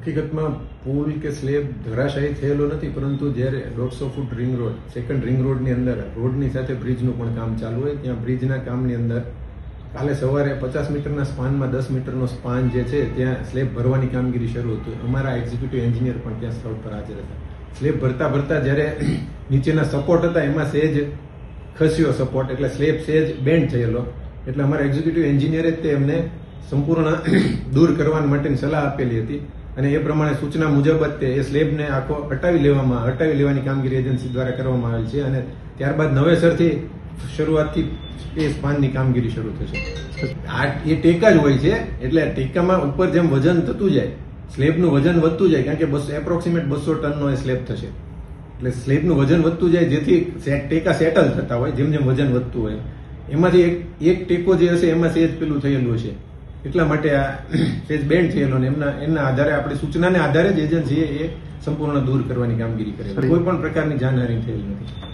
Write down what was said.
હકીકતમાં પુલ કે સ્લેબ ધરાશાયી થયેલો નથી, પરંતુ જ્યારે 150 foot ring road, second ring રોડની અંદર રોડની સાથે બ્રિજનું પણ કામ ચાલુ હોય, ત્યાં બ્રિજના કામની અંદર કાલે સવારે 50 મીટરના સ્પાનમાં 10 મીટરનો સ્પાન જે છે ત્યાં સ્લેબ ભરવાની કામગીરી શરૂ હતી. અમારા એક્ઝિક્યુટિવ એન્જિનિયર પણ ત્યાં સ્થળ પર હાજર હતા. સ્લેબ ભરતા ભરતા જ્યારે નીચેના સપોર્ટ હતા એમાં સહેજ ખસ્યો સપોર્ટ, એટલે સ્લેબ સહેજ બેન્ડ થયેલો, એટલે અમારા એક્ઝિક્યુટિવ એન્જિનિયરે તે એમને સંપૂર્ણ દૂર કરવા માટેની સલાહ આપેલી હતી અને એ પ્રમાણે સૂચના મુજબ જ એ સ્લેબને આખો હટાવી લેવાની કામગીરી એજન્સી દ્વારા કરવામાં આવેલ છે અને ત્યારબાદ નવેસરથી શરૂઆતથી એ સ્પાનની કામગીરી શરૂ થશે. આ એ ટેકા જ હોય છે, એટલે ટેકામાં ઉપર જેમ વજન થતું જાય, સ્લેબનું વજન વધતું જાય, કારણ કે એપ્રોક્સિમેટ 200 ટનનો એ સ્લેબ થશે, એટલે સ્લેબનું વજન વધતું જાય જેથી ટેકા સેટલ થતા હોય. જેમ જેમ વજન વધતું હોય એમાંથી એક ટેકો જે હશે એમાં સહેજ પેલું થયેલું હશે, એટલા માટે આ સહેજ બેન્ડ થયેલો ને એમના આધારે આપણી સૂચનાને આધારે જ એજન્સીએ એ સંપૂર્ણ દૂર કરવાની કામગીરી કરેલી. કોઈ પણ પ્રકારની જાનહાનિ થયેલી નથી.